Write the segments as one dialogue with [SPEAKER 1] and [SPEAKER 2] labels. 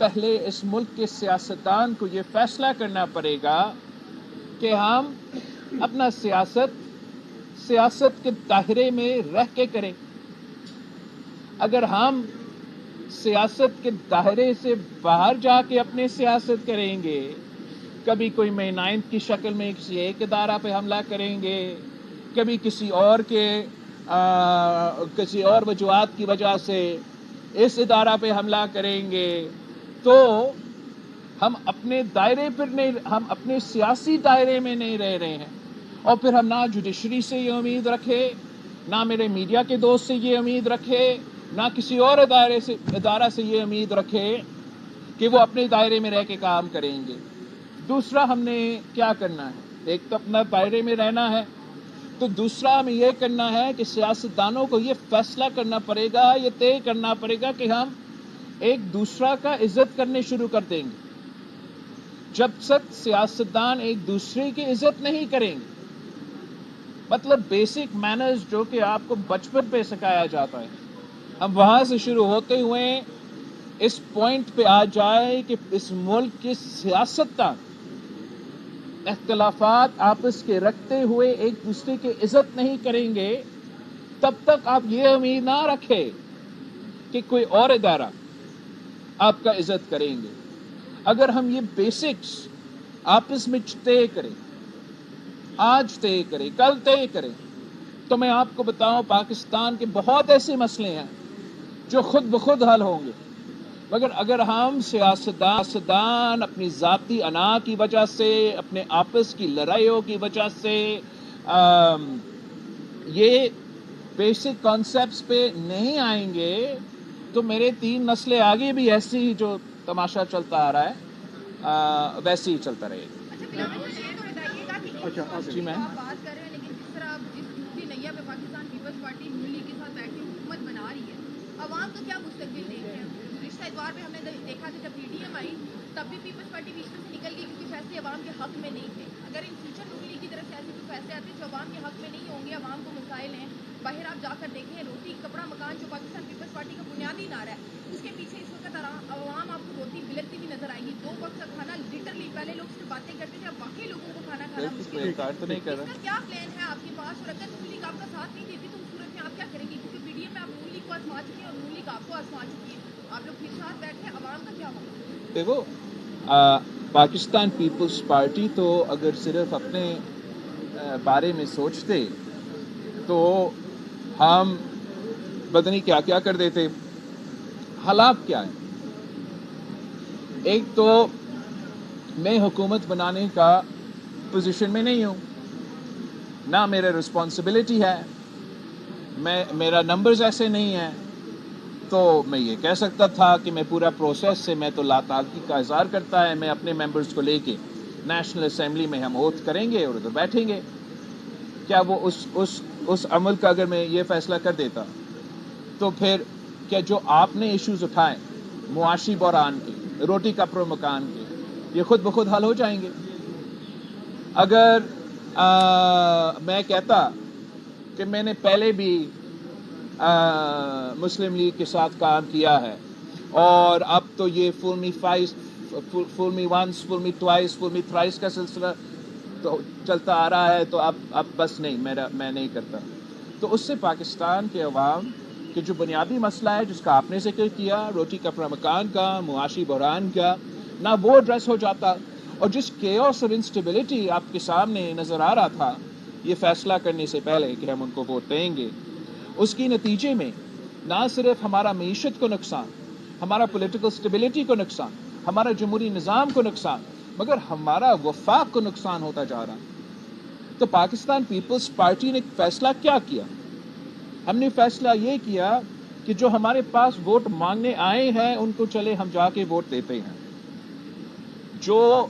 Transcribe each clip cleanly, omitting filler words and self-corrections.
[SPEAKER 1] پہلے اس ملک کے سیاستدان کو یہ فیصلہ کرنا پڑے گا کہ ہم اپنا سیاست کے دائرے میں رہ کے کریں. اگر ہم سیاست کے دائرے سے باہر جا کے اپنے سیاست کریں گے، کبھی کوئی مئی 9 کی شکل میں کسی ایک ادارہ پہ حملہ کریں گے، کبھی کسی اور وجوہات کی وجہ سے اس ادارہ پہ حملہ کریں گے، تو ہم اپنے دائرے پر نہیں، ہم اپنے سیاسی دائرے میں نہیں رہ رہے ہیں. اور پھر ہم نہ جوڈیشری سے یہ امید رکھے، نہ میرے میڈیا کے دوست سے یہ امید رکھے، نہ کسی اور ادارہ سے یہ امید رکھے کہ وہ اپنے دائرے میں رہ کے کام کریں گے. دوسرا ہم نے کیا کرنا ہے؟ ایک تو اپنا دائرے میں رہنا ہے، تو دوسرا ہمیں یہ کرنا ہے کہ سیاستدانوں کو یہ فیصلہ کرنا پڑے گا، یہ طے کرنا پڑے گا کہ ہم ایک دوسرا کا عزت کرنے شروع کر دیں گے. جب تک سیاستدان ایک دوسرے کی عزت نہیں کریں گے، مطلب بیسک مینرز جو کہ آپ کو بچپن پہ سکھایا جاتا ہے، ہم وہاں سے شروع ہوتے ہوئے اس پوائنٹ پہ آ جائے کہ اس ملک کے سیاستدان اختلافات آپس کے رکھتے ہوئے ایک دوسرے کی عزت نہیں کریں گے، تب تک آپ یہ امید نہ رکھیں کہ کوئی اور ادارہ آپ کا عزت کریں گے. اگر ہم یہ بیسکس آپس میں طے کریں، آج طے کریں، کل طے کریں، تو میں آپ کو بتاؤں پاکستان کے بہت ایسے مسئلے ہیں جو خود بخود حل ہوں گے. مگر اگر ہم سیاستدان اپنی ذاتی انا کی وجہ سے، اپنے آپس کی لڑائیوں کی وجہ سے یہ بیسک کانسیپٹس پہ نہیں آئیں گے، تو میرے 3 نسلیں آگے بھی ایسے ہی جو تماشا چلتا آ رہا ہے ویسے ہی چلتا رہے گا. جی میم،
[SPEAKER 2] آپ بات کر رہے ہیں، لیکن جس طرح جس دوسری نیا پہ پاکستان پیپلز پارٹی نون لیگ کے ساتھ بیٹھ کے حکومت بنا رہی ہے، عوام کا کیا مستقبل دیکھ رہے ہیں؟ گزشتہ اتوار میں ہم نے دیکھا کہ جب پی ڈی ایم آئی تب بھی پیپلز پارٹی بیچ میں سے نکل گئی کیونکہ فیصلے عوام کے حق میں نہیں تھے. اگر ان فیوچر نون لیگ کی طرف سے ایسے کوئی فیصلے آتے جو عوام کے حق میں نہیں ہوں گے، عوام کو مسائل ہیں، باہر آپ جا کر دیکھیں روٹی کپڑا مکان جو پاکستان پیپلز پارٹی کا بنیادی نعرہ ہے، اس کے پیچھے اس وقت عوام آپ کو روتی بلکتی بھی نظر آئے گی. 2 وقت کا کھانا لٹرلی پہلے لوگ صرف باتیں کرتے تھے، اب واقعی لوگوں کو کھانا کھانا مشکل ہے. اس کا کیا پلان ہے آپ کے پاس؟ اور اگر نون لیگ آپ کا ساتھ نہیں دیتی تو اس صورت میں آپ کیا کریں گے؟ کیونکہ پی ڈی ایم میں آپ نون لیگ کو آزما چکے ہیں اور نون لیگ آپ کو آزما چکی ہے. آپ لوگ پھر ساتھ بیٹھے، عوام کا کیا ہوگا؟
[SPEAKER 1] دیکھو پاکستان پیپلز پارٹی تو اگر صرف اپنے بارے میں سوچتے تو ہم پتہ نہیں کیا کیا کر دیتے. حالات کیا ہیں؟ ایک تو میں حکومت بنانے کا پوزیشن میں نہیں ہوں، نہ میرا رسپانسبلٹی ہے، میرا نمبرز ایسے نہیں ہیں. تو میں یہ کہہ سکتا تھا کہ میں پورا پروسیس سے میں تو لاتعلقی کا اظہار کرتا ہے، میں اپنے ممبرز کو لے کے نیشنل اسمبلی میں ہم اوتھ کریں گے اور ادھر بیٹھیں گے. کیا وہ اس عمل کا اگر میں یہ فیصلہ کر دیتا تو پھر کیا جو آپ نے ایشوز اٹھائے معاشی بحران کے، روٹی کپڑا مکان کے، یہ خود بخود حل ہو جائیں گے؟ اگر میں کہتا کہ میں نے پہلے بھی مسلم لیگ کے ساتھ کام کیا ہے اور اب تو یہ فول می ونس فول می ٹوائس فول می تھرائس کا سلسلہ تو چلتا آ رہا ہے، تو اب بس نہیں، میں نہیں کرتا. تو اس سے پاکستان کے عوام کہ جو بنیادی مسئلہ ہے جس کا آپ نے ذکر کیا، روٹی کپڑا مکان کا، معاشی بحران کا، نہ وہ ایڈریس ہو جاتا. اور جس کیوس اور انسٹیبلٹی آپ کے سامنے نظر آ رہا تھا یہ فیصلہ کرنے سے پہلے کہ ہم ان کو ووٹ دیں گے، اس کی نتیجے میں نہ صرف ہمارا معیشت کو نقصان، ہمارا پولیٹیکل اسٹیبلٹی کو نقصان، ہمارا جمہوری نظام کو نقصان، مگر ہمارا وفاق کو نقصان ہوتا جا رہا. تو پاکستان پیپلز پارٹی نے فیصلہ کیا کیا؟ ہم نے فیصلہ یہ کیا کہ جو ہمارے پاس ووٹ مانگنے آئے ہیں ان کو چلے ہم جا کے ووٹ دیتے ہیں. جو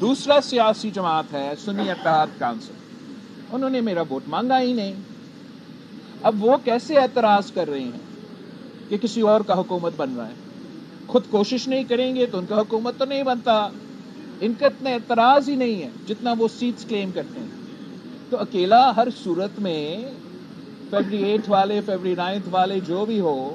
[SPEAKER 1] دوسرا سیاسی جماعت ہے سنی اتحاد کونسل، انہوں نے میرا ووٹ مانگا ہی نہیں. اب وہ کیسے اعتراض کر رہے ہیں کہ کسی اور کا حکومت بن رہا ہے؟ خود کوشش نہیں کریں گے تو ان کا حکومت تو نہیں بنتا. ان کا اتنا اعتراض ہی نہیں ہے جتنا وہ سیٹس کلیم کرتے ہیں. تو اکیلا ہر صورت میں فیبری 8 والے، فیبری 9 والے جو بھی ہو،